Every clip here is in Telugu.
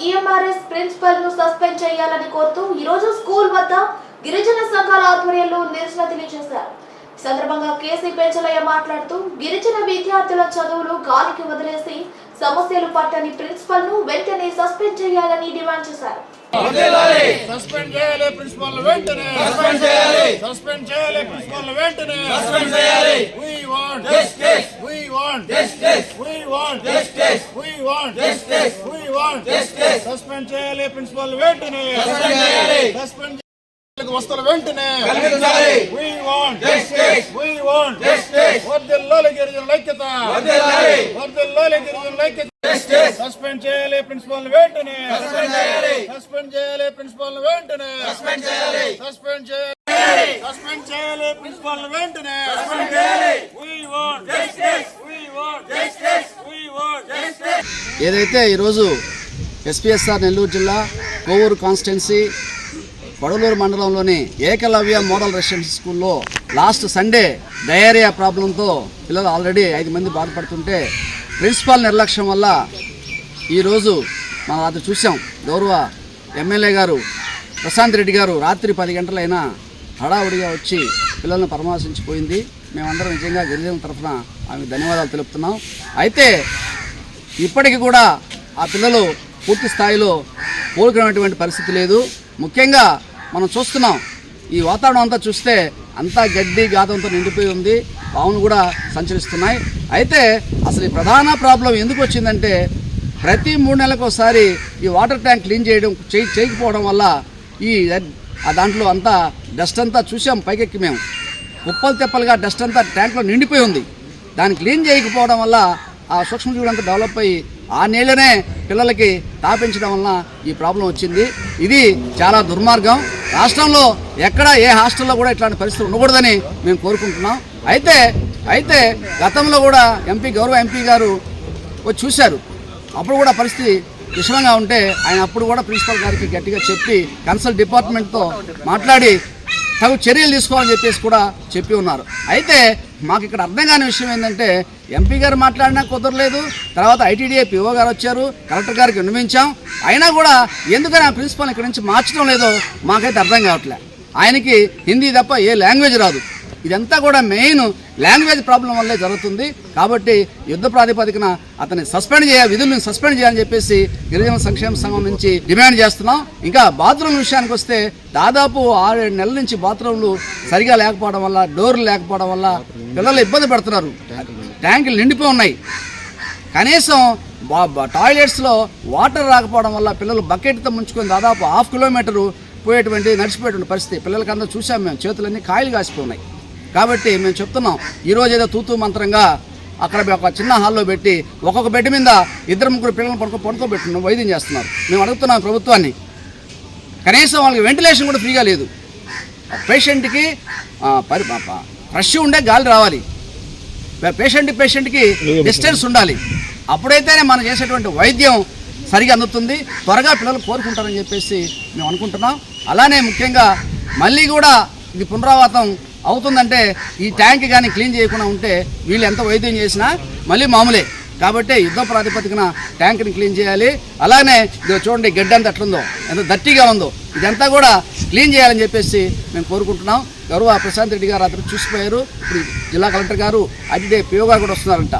ఈఎంఆర్ఎస్ ప్రిన్సిపల్ ను సస్పెండ్ చేయాలని కోరుతూ ఈ రోజు స్కూల్ వద్ద గిరిజన సంఘాల ఆధ్వర్యంలో నిరసన తెలియజేశారు. ఈ సందర్భంగా కేసీ పెంచలయ్య మాట్లాడుతూ గిరిజన విద్యార్థుల చదువులు గాలికి వదిలేసి సమస్యలు పట్టని ప్రిన్సిపల్ ను వెంటనే సస్పెండ్ చేయాలని డిమాండ్ చేశారు. సస్పెండ్ చేయాలి ప్రిన్సిపల్ వెంటనే, సస్పెండ్ చేయాలి, సస్పెండ్ చేయాలి ప్రిన్సిపల్ వెంటనే, సస్పెండ్ చేయాలి. We want justice, we want justice, we want justice, we want justice, we want justice. Suspend చేయాలి ప్రిన్సిపల్ వెంటనే, సస్పెండ్ చేయాలి, సస్పెండ్ వస్తువుల వెంటనే కల్పించాలి. We want justice, we want justice. వర్ధిల్లాలి గిరిజనుల ఐక్యత, వర్ధిల్లాలి, వర్ధిల్లాలి గిరిజనుల ఐక్యత. సస్పెండ్ చేయాలి ప్రిన్సిపల్ వెంటనే, సస్పెండ్ చేయాలి, సస్పెండ్ చేయాలి ప్రిన్సిపల్ వెంటనే, సస్పెండ్ చేయాలి, సస్పెండ్ చేయాలి, సస్పెండ్ చేయాలి ప్రిన్సిపల్ వెంటనే, సస్పెండ్ చేయాలి. We want justice, we want justice, we want justice. ఏదైతే ఈరోజు ఎస్పీఎస్ఆర్ నెల్లూరు జిల్లా కోవూరు కాన్స్టిట్యున్సీ పడలూరు మండలంలోని ఏకలవ్య మోడల్ రెసిడెన్షియల్ స్కూల్లో లాస్ట్ సండే డయేరియా ప్రాబ్లంతో పిల్లలు ఆల్రెడీ 5 మంది బాధపడుతుంటే ప్రిన్సిపాల్ నిర్లక్ష్యం వల్ల ఈరోజు మనం అది చూసాం. గౌరవ ఎమ్మెల్యే గారు ప్రశాంత్ రెడ్డి గారు రాత్రి 10 గంటలైనా హడావుడిగా వచ్చి పిల్లలను పరామర్శించిపోయింది. మేమందరం నిజంగా గిరిజనుల తరఫున ఆమెకు ధన్యవాదాలు తెలుపుతున్నాం. అయితే ఇప్పటికీ కూడా ఆ పిల్లలు పూర్తి స్థాయిలో కోలుకునేటువంటి పరిస్థితి లేదు. ముఖ్యంగా మనం చూస్తున్నాం ఈ వాతావరణం అంతా చూస్తే అంతా గడ్డి గాతంతో నిండిపోయి ఉంది, పావులు కూడా సంచరిస్తున్నాయి. అయితే అసలు ఈ ప్రధాన ప్రాబ్లం ఎందుకు వచ్చిందంటే ప్రతి 3 నెలలకు ఒకసారి ఈ వాటర్ ట్యాంక్ క్లీన్ చేయకపోవడం వల్ల ఈ దాంట్లో అంతా డస్ట్ అంతా చూసాం. పైకెక్కి మేము కుప్పలు తెప్పలుగా డస్ట్ అంతా ట్యాంక్లో నిండిపోయి ఉంది. దాన్ని క్లీన్ చేయకపోవడం వల్ల ఆ సూక్ష్మజీవులు అంతా డెవలప్ అయ్యి ఆ నీళ్ళనే పిల్లలకి తాపించడం వలన ఈ ప్రాబ్లం వచ్చింది. ఇది చాలా దుర్మార్గం. రాష్ట్రంలో ఎక్కడ ఏ హాస్టల్లో కూడా ఇట్లాంటి పరిస్థితులు ఉండకూడదని మేము కోరుకుంటున్నాం. అయితే గతంలో కూడా గౌరవ ఎంపీ గారు వచ్చి చూశారు. అప్పుడు కూడా పరిస్థితి విషమంగా ఉంటే ఆయన అప్పుడు కూడా ప్రిన్సిపల్ గారికి గట్టిగా చెప్పి కన్సల్ట్ డిపార్ట్మెంట్తో మాట్లాడి తగు చర్యలు తీసుకోవాలని చెప్పేసి కూడా చెప్పి ఉన్నారు. అయితే మాకు ఇక్కడ అర్థం కాని విషయం ఏంటంటే ఎంపీ గారు మాట్లాడినా కుదరలేదు. తర్వాత ఐటీడీఏ పిఓ గారు వచ్చారు, కలెక్టర్ గారికి విన్నవించాం. అయినా కూడా ఎందుకని ఆ ప్రిన్సిపల్ ఇక్కడ నుంచి మార్చడం లేదో మాకైతే అర్థం కావట్లే. ఆయనకి హిందీ తప్ప ఏ లాంగ్వేజ్ రాదు. ఇదంతా కూడా మెయిన్ లాంగ్వేజ్ ప్రాబ్లం వల్లే జరుగుతుంది. కాబట్టి యుద్ధ ప్రాతిపదికన అతన్ని విధులను సస్పెండ్ చేయాలని చెప్పేసి గిరిజన సంక్షేమ సంఘం నుంచి డిమాండ్ చేస్తున్నాం. ఇంకా బాత్రూమ్ విషయానికి వస్తే దాదాపు 6-7 నెలల నుంచి బాత్రూమ్లు సరిగా లేకపోవడం వల్ల, డోర్లు లేకపోవడం వల్ల పిల్లలు ఇబ్బంది పడుతున్నారు. ట్యాంకులు నిండిపోయి ఉన్నాయి. కనీసం టాయిలెట్స్లో వాటర్ రాకపోవడం వల్ల పిల్లలు బకెట్తో ముంచుకొని దాదాపు 1/2 కిలోమీటరు నడిచిపోయేటువంటి పరిస్థితి. పిల్లలకందరూ చూసాం మేము, చేతులన్నీ కాయలు కాసిపోయి. కాబట్టి మేము చెప్తున్నాం, ఈరోజు ఏదో తూతూ మంత్రంగా అక్కడ ఒక చిన్న హాల్లో పెట్టి ఒక్కొక్క బెడ్ మీద 2-3 పిల్లలను పడుకోబెట్టుకున్నాం, వైద్యం చేస్తున్నారు. మేము అడుగుతున్నాం ప్రభుత్వాన్ని, కనీసం వాళ్ళకి వెంటిలేషన్ కూడా ఫ్రీగా లేదు. పేషెంట్కి ఫ్రెష్ ఉండే గాలి రావాలి, పేషెంట్కి డిస్టెన్స్ ఉండాలి. అప్పుడైతేనే మనం చేసేటువంటి వైద్యం సరిగా అందుతుంది, త్వరగా పిల్లలు కోరుకుంటారని చెప్పేసి మేము అనుకుంటున్నాం. అలానే ముఖ్యంగా మళ్ళీ కూడా ఇది పునరావృతం అవుతుందంటే ఈ ట్యాంక్ కానీ క్లీన్ చేయకుండా ఉంటే వీళ్ళు ఎంత వైద్యం చేసినా మళ్ళీ మామూలే. కాబట్టి యుద్ధ ప్రాతిపదికన ట్యాంక్ని క్లీన్ చేయాలి. అలానే ఇది చూడండి గడ్డ అంతా ఎట్లుందో, ఎంత దట్టిగా ఉందో, ఇదంతా కూడా క్లీన్ చేయాలని చెప్పేసి మేము కోరుకుంటున్నాం. గౌరవ ప్రశాంత్ రెడ్డి గారు అతను చూసిపోయారు. ఇప్పుడు జిల్లా కలెక్టర్ గారు ఐటీడీఏ పిఓ గారు కూడా వస్తున్నారంట.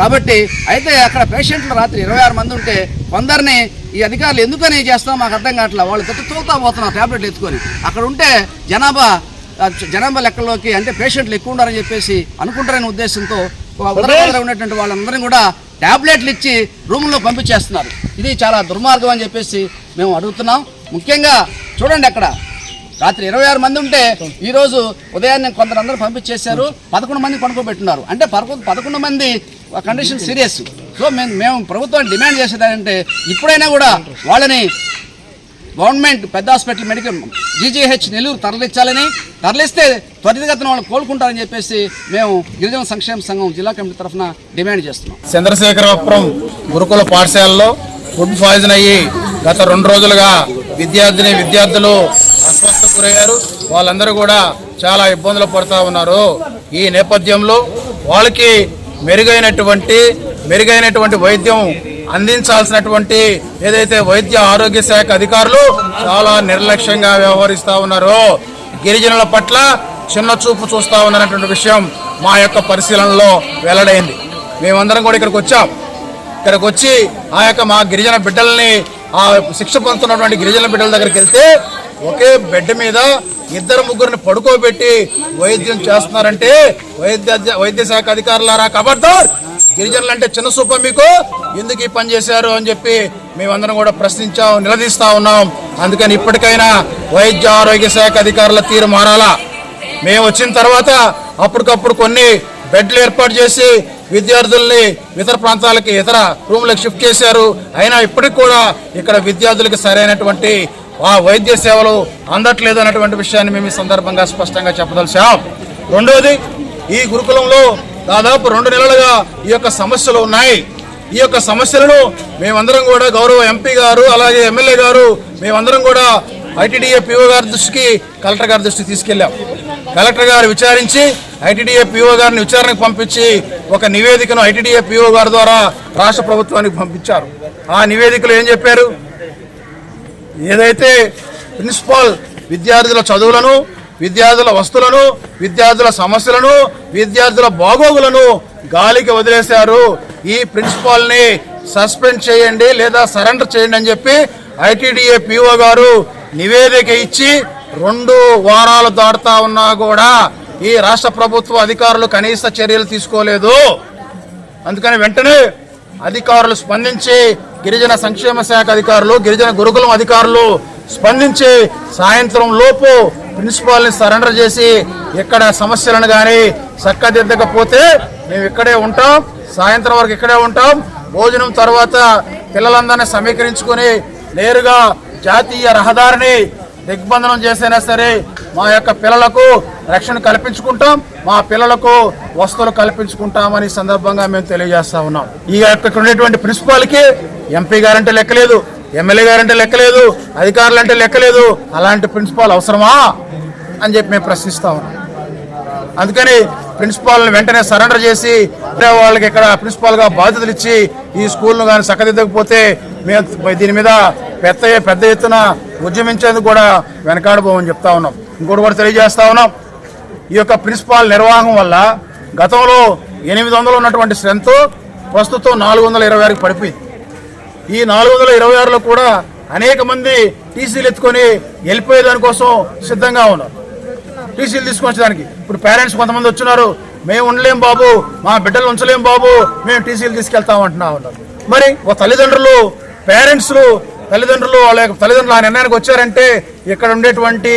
కాబట్టి అయితే అక్కడ పేషెంట్లు రాత్రి 26 మంది ఉంటే కొందరిని ఈ అధికారులు ఎందుకని చేస్తామో మాకు అర్థం కావట్లేదు. వాళ్ళు తోలుతా పోతున్నారు ట్యాబ్లెట్లు ఎత్తుకొని. అక్కడ ఉంటే జనాభా లెక్కల్లోకి అంటే పేషెంట్లు ఎక్కువ ఉండాలని చెప్పేసి అనుకుంటారనే ఉద్దేశంతో ఉన్నటువంటి వాళ్ళందరినీ కూడా ట్యాబ్లెట్లు ఇచ్చి రూముల్లో పంపించేస్తున్నారు. ఇది చాలా దుర్మార్గం అని చెప్పేసి మేము అడుగుతున్నాం. ముఖ్యంగా చూడండి, అక్కడ రాత్రి 26 మంది ఉంటే ఈరోజు ఉదయాన్నే కొందరందరూ పంపించేశారు, 11 మంది పడుకోబెట్టున్నారు. అంటే 11 మంది కండిషన్ సీరియస్. సో మేము ప్రభుత్వాన్ని డిమాండ్ చేసేదంటే ఇప్పుడైనా కూడా వాళ్ళని గవర్నమెంట్ పెద్ద హాస్పిటల్ మెడికల్ జీజీహెచ్ నెల్లూరు తరలిస్తే త్వరితగతిన వాళ్ళు కోలుకుంటారని చెప్పేసి మేము గిరిజన సంక్షేమ సంఘం జిల్లా కమిటీ తరఫున డిమాండ్ చేస్తున్నాం. చంద్రశేఖరపురం గురుకుల పాఠశాలలో ఫుడ్ పాయిజన్ అయ్యి గత 2 రోజులుగా విద్యార్థులు అస్వస్థకు గురయ్యారు. వాళ్ళందరూ కూడా చాలా ఇబ్బందులు పడుతూ ఉన్నారు. ఈ నేపథ్యంలో వాళ్ళకి మెరుగైనటువంటి వైద్యం అందించాల్సినటువంటి ఏదైతే వైద్య ఆరోగ్య శాఖ అధికారులు చాలా నిర్లక్ష్యంగా వ్యవహరిస్తూ ఉన్నారో, గిరిజనుల పట్ల చిన్న చూపు చూస్తూ ఉన్నటువంటి విషయం మా యొక్క పరిశీలనలో వెల్లడైంది. మేమందరం కూడా ఇక్కడికి వచ్చాం. ఇక్కడికి వచ్చి ఆ యొక్క మా గిరిజన బిడ్డల్ని, ఆ శిక్ష పొందుతున్నటువంటి గిరిజన బిడ్డల దగ్గరికి వెళ్తే ఒకే బెడ్ మీద 2-3 పడుకోబెట్టి వైద్యం చేస్తున్నారంటే వైద్య శాఖ అధికారులారా ఖబర్దార్, గిరిజనులు అంటే చిన్న సూప మీకు, ఎందుకు ఈ పని చేశారు అని చెప్పి మేమందరం కూడా ప్రశ్నించాం, నిలదీస్తా ఉన్నాం. అందుకని ఇప్పటికైనా వైద్య ఆరోగ్య శాఖ అధికారుల తీరు మారాలా. మేము వచ్చిన తర్వాత అప్పటికప్పుడు కొన్ని బెడ్లు ఏర్పాటు చేసి విద్యార్థుల్ని ఇతర ప్రాంతాలకి, ఇతర రూమ్లకు షిఫ్ట్ చేశారు. అయినా ఇప్పటికి కూడా ఇక్కడ విద్యార్థులకి సరైనటువంటి ఆ వైద్య సేవలు అందట్లేదు అన్నటువంటి విషయాన్ని మేము ఈ సందర్భంగా స్పష్టంగా చెప్పదలిచాం. రెండోది, ఈ గురుకులంలో దాదాపు 2 నెలలుగా ఈ యొక్క సమస్యలు ఉన్నాయి. ఈ యొక్క సమస్యలను మేమందరం కూడా గౌరవ ఎంపీ గారు, అలాగే ఎమ్మెల్యే గారు, మేమందరం కూడా ఐటీడీఏ పీఓ గారి దృష్టికి, కలెక్టర్ గారి దృష్టికి తీసుకెళ్ళాం. కలెక్టర్ గారు విచారించి ఐటీడీఏ పీఓ గారిని విచారణకు పంపించి ఒక నివేదికను ఐటీడీఏ పీఓ గారి ద్వారా రాష్ట్ర ప్రభుత్వానికి పంపించారు. ఆ నివేదికలో ఏం చెప్పారు? ఏదైతే ప్రిన్సిపాల్ విద్యార్థుల చదువులను, విద్యార్థుల వస్తువులను, విద్యార్థుల సమస్యలను, విద్యార్థుల బాగోగులను గాలికి వదిలేశారు. ఈ ప్రిన్సిపాల్ని సస్పెండ్ చేయండి లేదా సరెండర్ చేయండి అని చెప్పి ఐటీడీఏ పీఓ గారు నివేదిక ఇచ్చి 2 వారాలు దాటుతా ఉన్నా కూడా ఈ రాష్ట్ర ప్రభుత్వ అధికారులు కనీస చర్యలు తీసుకోలేదు. అందుకని వెంటనే అధికారులు స్పందించి, గిరిజన సంక్షేమ శాఖ అధికారులు, గిరిజన గురుకులం అధికారులు స్పందించి సాయంత్రం లోపు ప్రిన్సిపాల్ని సరెండర్ చేసి ఇక్కడ సమస్యలను కానీ చక్కదిద్దకపోతే మేము ఇక్కడే ఉంటాం, సాయంత్రం వరకు ఇక్కడే ఉంటాం. భోజనం తర్వాత పిల్లలందరినీ సమీకరించుకొని నేరుగా జాతీయ రహదారిని దిగ్బంధనం చేసైనా సరే మా యొక్క పిల్లలకు రక్షణ కల్పించుకుంటాం, మా పిల్లలకు వస్తువులు కల్పించుకుంటామని సందర్భంగా మేము తెలియజేస్తా ఉన్నాం. ఈ యొక్క ఉండేటువంటి ప్రిన్సిపాల్కి ఎంపీ గారంటే లెక్కలేదు, ఎమ్మెల్యే గారంటే లెక్కలేదు, అధికారులు అంటే లెక్కలేదు. అలాంటి ప్రిన్సిపాల్ అవసరమా అని చెప్పి మేము ప్రశ్నిస్తా ఉన్నాం. అందుకని ప్రిన్సిపాల్ని వెంటనే సరెండర్ చేసి వాళ్ళకి ఇక్కడ ప్రిన్సిపాల్గా బాధ్యతలు ఇచ్చి ఈ స్కూల్ను కానీ చక్కదిద్దకపోతే మేము దీని మీద పెద్ద ఎత్తున ఉద్యమించేందుకు కూడా వెనకాడబోమని చెప్తా ఉన్నాం. ఇంకోటి కూడా తెలియజేస్తా ఉన్నాం. ఈ యొక్క ప్రిన్సిపాల్ నిర్వాహం వల్ల గతంలో 800 ఉన్నటువంటి స్ట్రెంత్ ప్రస్తుతం 426కి పడిపోయింది. ఈ 426లో కూడా అనేక మంది టీసీలు ఎత్తుకొని వెళ్ళిపోయే దానికోసం సిద్ధంగా ఉన్నారు, టీసీలు తీసుకొచ్చడానికి. ఇప్పుడు పేరెంట్స్ కొంతమంది వచ్చినారు, మేము ఉండలేం బాబు, మా బిడ్డలు ఉంచలేం బాబు, మేము టీసీలు తీసుకెళ్తామంటున్నా ఉన్నారు. మరి ఒక తల్లిదండ్రులు వాళ్ళ యొక్క తల్లిదండ్రులు ఆ నిర్ణయానికి వచ్చారంటే ఇక్కడ ఉండేటువంటి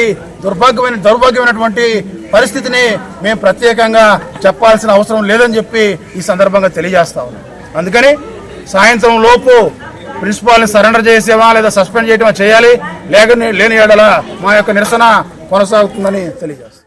దౌర్భాగ్యమైనటువంటి పరిస్థితిని మేము ప్రత్యేకంగా చెప్పాల్సిన అవసరం లేదని చెప్పి ఈ సందర్భంగా తెలియజేస్తా ఉన్నాం. అందుకని సాయంత్రం లోపు ప్రిన్సిపాల్ని సరెండర్ చేసేవా లేదా సస్పెండ్ చేయటమా చేయాలి, లేని ఏడల మా యొక్క నిరసన కొనసాగుతుందని తెలియజేస్తాం.